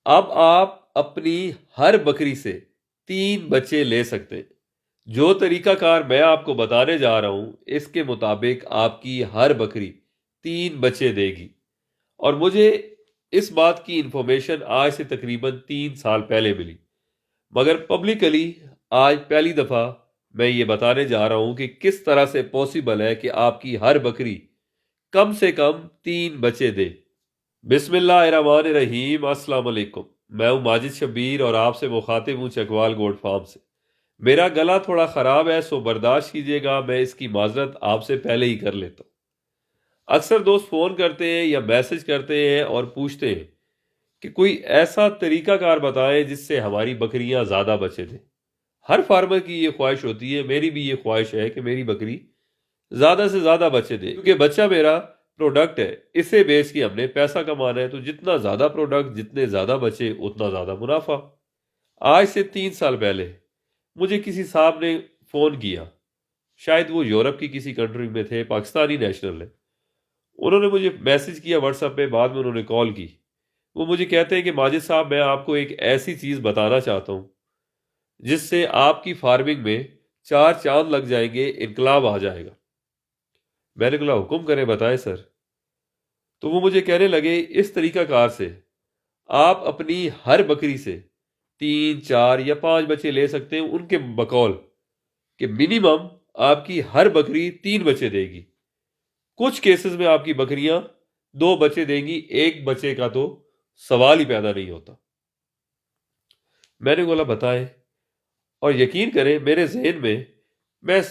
अब आप अपनी हर बकरी से 3 बच्चे ले सकते हैं। जो तरीकाकार मैं आपको बताने जा रहा हूं, इसके मुताबिक आपकी हर बकरी 3 बच्चे देगी। और मुझे इस बात की इंफॉर्मेशन आज से तकरीबन 3 साल पहले मिली, मगर पब्लिकली आज पहली दफ़ा मैं ये बताने जा रहा हूं कि किस तरह से पॉसिबल है कि आपकी हर बकरी कम से कम 3 बच्चे दे। बिस्मिल्लाहिर्रहमानिर्रहीम, अस्सलाम वालेकुम। मैं हूं माजिद शब्बीर और आपसे मुखातिब हूं चकवाल गोट फार्म से। मेरा गला थोड़ा ख़राब है, सो बर्दाश्त कीजिएगा, मैं इसकी माजरत आपसे पहले ही कर लेता हूं। अक्सर दोस्त फ़ोन करते हैं या मैसेज करते हैं और पूछते हैं कि कोई ऐसा तरीकाकार बताएं जिससे हमारी बकरियां ज़्यादा बच्चे दें। हर फार्मर की ये ख्वाहिश होती है, मेरी भी ये ख्वाहिश है कि मेरी बकरी ज़्यादा से ज़्यादा बच्चे दे, क्योंकि बच्चा मेरा प्रोडक्ट है, इसे बेच के हमने पैसा कमाना है। तो जितना ज़्यादा प्रोडक्ट, जितने ज़्यादा बचे, उतना ज़्यादा मुनाफा। आज से 3 साल पहले मुझे किसी साहब ने फ़ोन किया, शायद वो यूरोप की किसी कंट्री में थे, पाकिस्तानी नेशनल है। उन्होंने मुझे मैसेज किया व्हाट्सएप पे, बाद में उन्होंने कॉल की। वो मुझे कहते हैं कि माजिद साहब, मैं आपको एक ऐसी चीज़ बताना चाहता हूँ जिससे आपकी फार्मिंग में 4 चांद लग जाएंगे, इनकलाब आ जाएगा। मैंने कहा हुक्म करें, बताएं सर। तो वो मुझे कहने लगे इस तरीकाकार से आप अपनी हर बकरी से 3 4 या 5 बच्चे ले सकते हैं, उनके बकौल कि मिनिमम आपकी हर बकरी 3 बच्चे देगी। कुछ केसेस में आपकी बकरियां 2 बच्चे देंगी, एक बच्चे का तो सवाल ही पैदा नहीं होता। मैंने बोला बताएं। और यकीन करें, मेरे जहन में मैं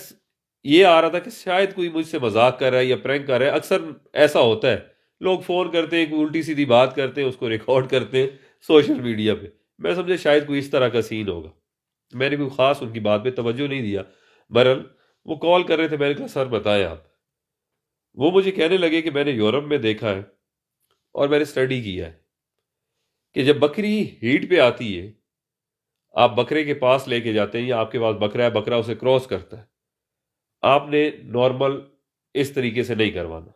ये आ रहा था कि शायद कोई मुझसे मजाक कर रहा है या प्रैंक कर रहा है। अक्सर ऐसा होता है, लोग फ़ोन करते हैं, कोई उल्टी सीधी बात करते हैं, उसको रिकॉर्ड करते हैं सोशल मीडिया पे। मैं समझे शायद कोई इस तरह का सीन होगा। मैंने कोई ख़ास उनकी बात पे तवज्जो नहीं दिया। बहरहाल वो कॉल कर रहे थे, मैंने कहा सर बताएं आप। वो मुझे कहने लगे कि मैंने यूरोप में देखा है और मैंने स्टडी किया है कि जब बकरी हीट पे आती है, आप बकरे के पास लेके जाते हैं या आपके पास बकरा है, बकरा उसे क्रॉस करता है, आपने नॉर्मल इस तरीके से नहीं करवाना।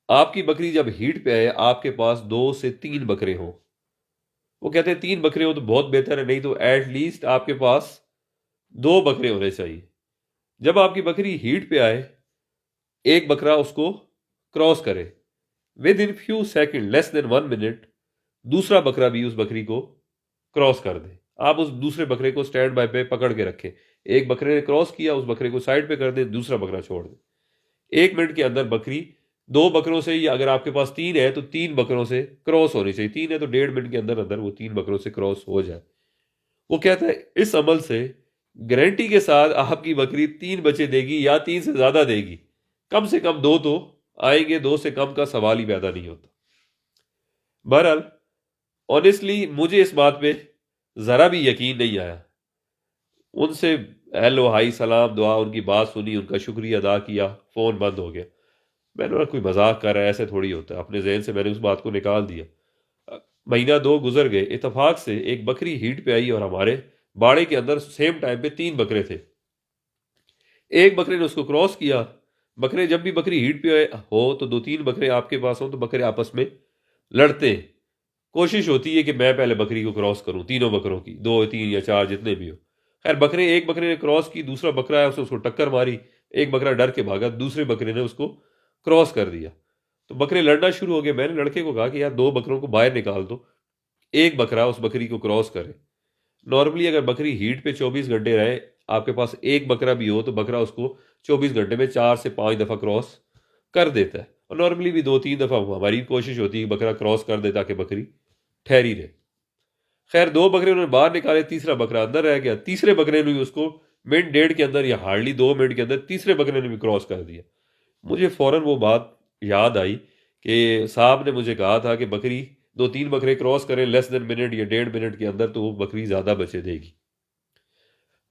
आपकी बकरी जब हीट पे आए, आपके पास 2 से 3 बकरे हों। वो कहते हैं 3 बकरे हो तो बहुत बेहतर है, नहीं तो एटलीस्ट आपके पास 2 बकरे होने चाहिए। जब आपकी बकरी हीट पे आए, एक बकरा उसको क्रॉस करे, with in few second, less than 1 minute, दूसरा बकरा भी उस बकरी को क्रॉस कर दे। आप उस दूसरे बकरे को स्टैंड बाय पे पकड़ के रखें। एक बकरे ने क्रॉस किया, उस बकरे को साइड पे कर दे, दूसरा बकरा छोड़ दे। 1 मिनट के अंदर बकरी 2 बकरों से, या अगर आपके पास 3 है तो 3 बकरों से क्रॉस होनी चाहिए। 3 है तो 1.5 मिनट के अंदर अंदर वो 3 बकरों से क्रॉस हो जाए। वो कहता है इस अमल से गारंटी के साथ आपकी बकरी 3 बच्चे देगी या 3 से ज्यादा देगी। कम से कम 2 तो आएंगे, 2 से कम का सवाल ही पैदा नहीं होता। बहरहाल ऑनेस्टली मुझे इस बात पे जरा भी यकीन नहीं आया। उनसे हेलो हाई सलाम दुआ, उनकी बात सुनी, उनका शुक्रिया अदा किया, फ़ोन बंद हो गया। मैंने बोला कोई मजाक कर रहा है, ऐसे थोड़ी होता है। अपने जहन से मैंने उस बात को निकाल दिया। महीना 2 गुजर गए, इतफाक से एक बकरी हीट पे आई और हमारे बाड़े के अंदर सेम टाइम पे 3 बकरे थे। एक बकरे ने उसको क्रॉस किया। बकरे जब भी बकरी हीट पे हो तो 2 3 बकरे आपके पास हो तो बकरे आपस में लड़ते हैं। कोशिश होती है कि मैं पहले बकरी को क्रॉस करूं, तीनों बकरों की, 2 3 या 4 जितने भी हो। खैर बकरे, एक बकरे ने क्रॉस की, दूसरा बकरा है उसने उसको टक्कर मारी। एक बकरा डर के भागा, दूसरे बकरे ने उसको क्रॉस कर दिया। तो बकरे लड़ना शुरू हो गए। मैंने लड़के को कहा कि यार 2 बकरों को बाहर निकाल दो, एक बकरा उस बकरी को क्रॉस करे। नॉर्मली अगर बकरी हीट पे 24 घंटे रहे, आपके पास एक बकरा भी हो तो बकरा उसको 24 घंटे में 4 से 5 दफ़ा क्रॉस कर देता है। और नॉर्मली भी 2 3 दफ़ा हमारी कोशिश होती है कि बकरा क्रॉस कर दे ताकि बकरी ठहरी रहे। खैर 2 बकरे उन्होंने बाहर निकाले, तीसरा बकरा अंदर रह गया। तीसरे बकरे ने भी उसको मिनट डेढ़ के अंदर या हार्डली 2 मिनट के अंदर तीसरे बकरे ने भी क्रॉस कर दिया। मुझे फौरन वो बात याद आई कि साहब ने मुझे कहा था कि बकरी 2 3 बकरे क्रॉस करें लेस देन मिनट या 1.5 मिनट के अंदर तो वो बकरी ज़्यादा बच्चे देगी।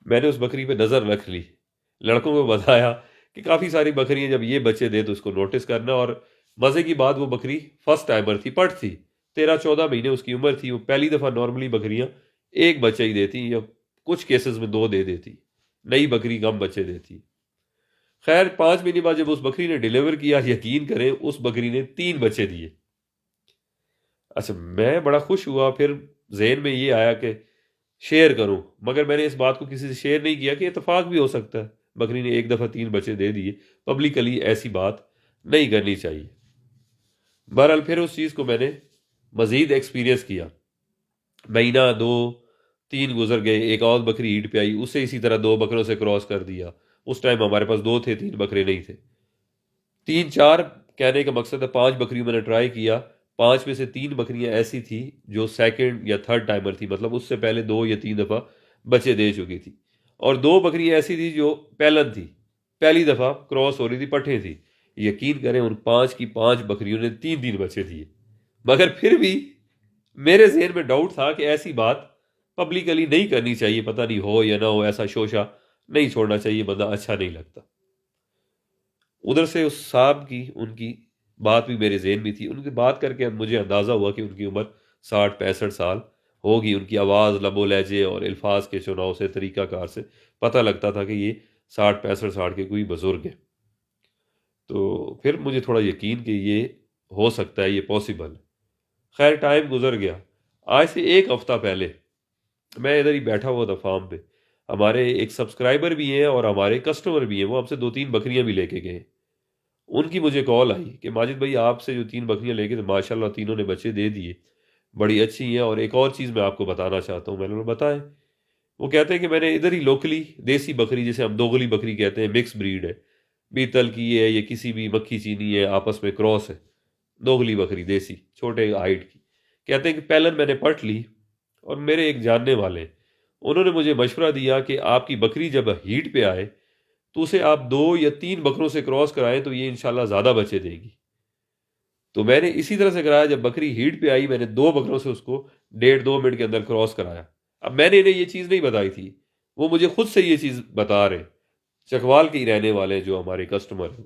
मैंने उस बकरी पे नज़र रख ली, लड़कों को बताया कि काफ़ी सारी बकरियां जब ये बच्चे दे तो उसको नोटिस करना। और मज़े की बात, वो बकरी फर्स्ट टाइमर थी, पट थी, 13 14 महीने उसकी उम्र थी। वो पहली दफ़ा नॉर्मली बकरियां एक बच्चा ही देती या कुछ केसेस में 2 दे देती, नई बकरी कम बच्चे देती। खैर 5 महीने बाद जब उस बकरी ने डिलीवर किया, यकीन करें उस बकरी ने 3 बच्चे दिए। अच्छा, मैं बड़ा खुश हुआ, फिर जहन में ये आया कि शेयर करूं, मगर मैंने इस बात को किसी से शेयर नहीं किया कि इतफाक भी हो सकता है बकरी ने एक दफ़ा 3 बच्चे दे दिए। पब्लिकली ऐसी बात नहीं करनी चाहिए। बहरहाल फिर उस चीज़ को मैंने मज़ीद एक्सपीरियंस किया। महीना दो तीन गुजर गए, एक और बकरी ईद पे आई, उसे इसी तरह 2 बकरों से क्रॉस कर दिया। उस टाइम हमारे पास 2 थे, 3 बकरे नहीं थे। 3 4, कहने का मकसद है 5 बकरियों मैंने ट्राई किया। 5 में से 3 बकरियां ऐसी थी जो सेकंड या थर्ड टाइमर थी, मतलब उससे पहले 2 या 3 दफ़ा बच्चे दे चुकी थी। और 2 बकरियां ऐसी थी जो पहलन थी, पहली दफ़ा क्रॉस हो रही थी, पट्ठे थी। यकीन करें उन 5 की 5 बकरियों ने 3 3 बच्चे दिए। मगर फिर भी मेरे जहन में डाउट था कि ऐसी बात पब्लिकली नहीं करनी चाहिए, पता नहीं हो या ना हो, ऐसा शोशा नहीं छोड़ना चाहिए, बंदा अच्छा नहीं लगता। उधर से उस साहब की उनकी बात भी मेरे जहन में थी। उनकी बात करके अब मुझे अंदाज़ा हुआ कि उनकी उम्र 60 65 साल होगी। उनकी आवाज़, लबो लहजे और अल्फाज के चुनाव से, तरीक़ाकार से पता लगता था कि ये 60 65 साल के कोई बुज़ुर्ग है। तो फिर मुझे थोड़ा यकीन कि ये हो सकता है, ये पॉसिबल है। खैर टाइम गुजर गया। आज से 1 हफ़्ता पहले मैं इधर ही बैठा हुआ था फार्म पे। हमारे एक सब्सक्राइबर भी हैं और हमारे कस्टमर भी हैं, वो हमसे 2 3 बकरियां भी लेके गए। उनकी मुझे कॉल आई कि माजिद भाई, आपसे जो 3 बकरियां लेके थे, माशाल्लाह तीनों ने बच्चे दे दिए, बड़ी अच्छी हैं, और एक और चीज़ मैं आपको बताना चाहता हूँ। मैंने बोला बताएं। वो कहते हैं कि मैंने इधर ही लोकली देसी बकरी, जिसे हम दोगली बकरी कहते हैं, मिक्स ब्रीड है, बीतल की है, ये किसी भी मक्खी चीनी है, आपस में क्रॉस है, दोगली बकरी देसी छोटे हाइट की। कहते हैं कि पहलन मैंने पट ली, और मेरे एक जानने वाले, उन्होंने मुझे मशवरा दिया कि आपकी बकरी जब हीट पे आए तो उसे आप 2 या 3 बकरों से क्रॉस कराएं, तो ये इंशाल्लाह ज़्यादा बच्चे देगी। तो मैंने इसी तरह से कराया। जब बकरी हीट पे आई, मैंने 2 बकरों से उसको 1.5 2 मिनट के अंदर क्रॉस कराया। अब मैंने इन्हें ये चीज़ नहीं बताई थी, वो मुझे खुद से ये चीज़ बता रहे, चकवाल के ही रहने वाले हैं जो हमारे कस्टमर हैं।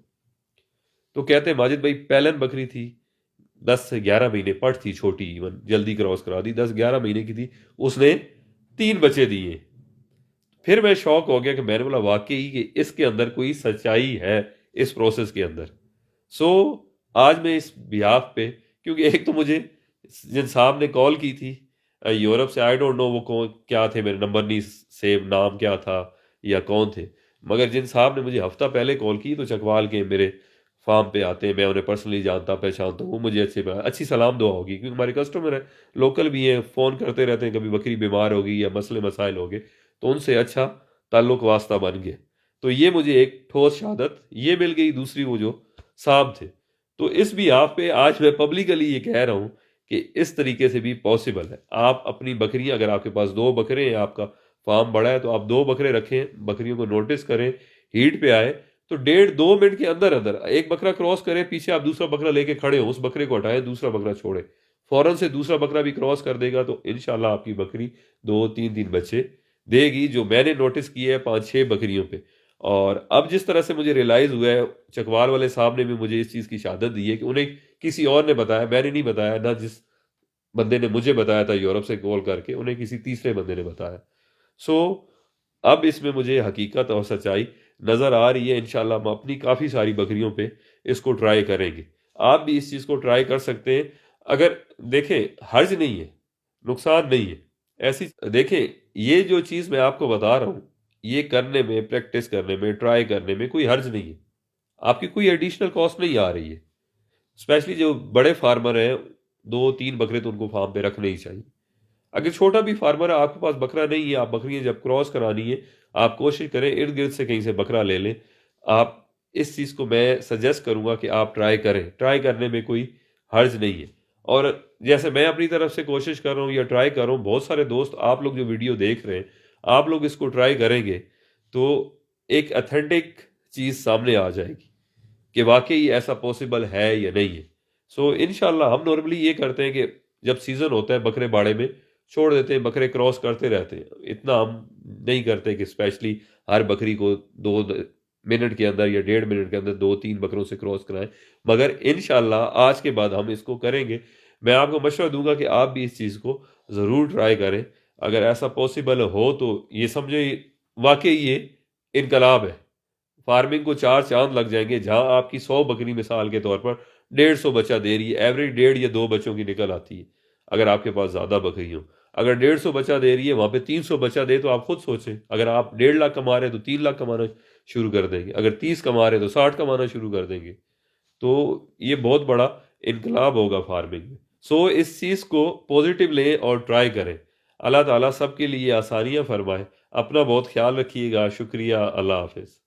तो कहते हैं माजिद भाई, पहलन बकरी थी, 10 से 11 महीने पट थी, छोटी, इवन जल्दी क्रॉस करा दी, 10 11 महीने की थी, उसने 3 बच्चे दिए। फिर मैं शौक हो गया कि मैंने बोला वाकई कि इसके अंदर कोई सच्चाई है, इस प्रोसेस के अंदर। सो आज मैं इस बिहाफ पे, क्योंकि एक तो मुझे जिन साहब ने कॉल की थी यूरोप से, आई डोंट नो वो कौन क्या थे, मेरे नंबर नहीं सेव, नाम क्या था या कौन थे, मगर जिन साहब ने मुझे हफ्ता पहले कॉल की, तो चकवाल के मेरे फार्म पे आते हैं, मैं उन्हें पर्सनली जानता पहचानता हूँ, वो मुझे अच्छी सलाम दुआ होगी, क्योंकि हमारे कस्टमर है, लोकल भी हैं, फ़ोन करते रहते हैं, कभी बकरी बीमार होगी या मसले मसाइल हो गए, तो उनसे अच्छा ताल्लुक वास्ता बन गया। तो ये मुझे एक ठोस शहादत ये मिल गई। दूसरी, वो जो साहब थे, तो इस भी आप पे आज मैं पब्लिकली ये कह रहा हूँ कि इस तरीके से भी पॉसिबल है। आप अपनी बकरियां, अगर आपके पास 2 बकरे हैं, आपका फार्म बड़ा है, तो आप 2 बकरे रखें, बकरियों को नोटिस करें, हीट पे आए तो 1.5 2 मिनट के अंदर अंदर एक बकरा क्रॉस करे, पीछे आप दूसरा बकरा लेके खड़े हो, उस बकरे को हटाएं, दूसरा बकरा छोड़े, फौरन से दूसरा बकरा भी क्रॉस कर देगा, तो इंशाल्लाह आपकी बकरी 2 3 3 बच्चे देगी, जो मैंने नोटिस किए है 5 6 बकरियों पे। और अब जिस तरह से मुझे रियलाइज़ हुआ है, चकवाल वाले साहब ने भी मुझे इस चीज़ की शहादत दी है कि उन्हें किसी और ने बताया, मैंने नहीं बताया, ना जिस बंदे ने मुझे बताया था यूरोप से कॉल करके, उन्हें किसी तीसरे बंदे ने बताया। सो अब इसमें मुझे हकीकत और सच्चाई नज़र आ रही है। इंशाल्लाह हम अपनी काफ़ी सारी बकरियों पे इसको ट्राई करेंगे। आप भी इस चीज़ को ट्राई कर सकते हैं। अगर देखें, हर्ज नहीं है, नुकसान नहीं है, ऐसी देखें, ये जो चीज़ मैं आपको बता रहा हूँ, ये करने में, प्रैक्टिस करने में, ट्राई करने में कोई हर्ज नहीं है। आपकी कोई एडिशनल कॉस्ट नहीं आ रही है। स्पेशली जो बड़े फार्मर हैं, 2 3 बकरे तो उनको फार्म पे रखने ही चाहिए। अगर छोटा भी फार्मर है, आपके पास बकरा नहीं है, आप बकरियां जब क्रॉस करानी है, आप कोशिश करें इर्द गिर्द से कहीं से बकरा ले लें। आप इस चीज़ को मैं सजेस्ट करूंगा कि आप ट्राई करें, ट्राई करने में कोई हर्ज नहीं है। और जैसे मैं अपनी तरफ से कोशिश कर रहा हूँ या ट्राई कर रहा हूँ, बहुत सारे दोस्त, आप लोग जो वीडियो देख रहे हैं, आप लोग इसको ट्राई करेंगे तो एक अथेंटिक चीज़ सामने आ जाएगी कि वाकई ऐसा पॉसिबल है या नहीं है। सो इंशाल्लाह हम नॉर्मली ये करते हैं कि जब सीज़न होता है, बकरे बाड़े में छोड़ देते हैं, बकरे क्रॉस करते रहते हैं। इतना हम नहीं करते कि स्पेशली हर बकरी को 2 मिनट के अंदर या 1.5 मिनट के अंदर 2 3 बकरों से क्रॉस कराएं। मगर इंशाल्लाह आज के बाद हम इसको करेंगे। मैं आपको मशवरा दूंगा कि आप भी इस चीज़ को ज़रूर ट्राई करें। अगर ऐसा पॉसिबल हो तो ये समझे वाकई ये इनकलाब है। फार्मिंग को 4 चांद लग जाएंगे। जहां आपकी 100 बकरी मिसाल के तौर पर 150 बच्चा दे रही है, एवरेज 1.5 या 2 बच्चों की निकल आती है, अगर आपके पास ज़्यादा बकरी हो। अगर 150 बच्चा दे रही है, वहाँ पे 300 बच्चा दे, तो आप खुद सोचें, अगर आप 1.5 लाख कमा रहे हैं तो 3 लाख कमाना शुरू कर देंगे, अगर 30 कमा रहे हैं तो 60 कमाना शुरू कर देंगे। तो ये बहुत बड़ा इनकलाब होगा फार्मिंग में। सो इस चीज़ को पॉजिटिव लें और ट्राई करें। अल्लाह ताला सबके लिए आसानियाँ फरमाए। अपना बहुत ख्याल रखिएगा। शुक्रिया। अल्लाह हाफिज़।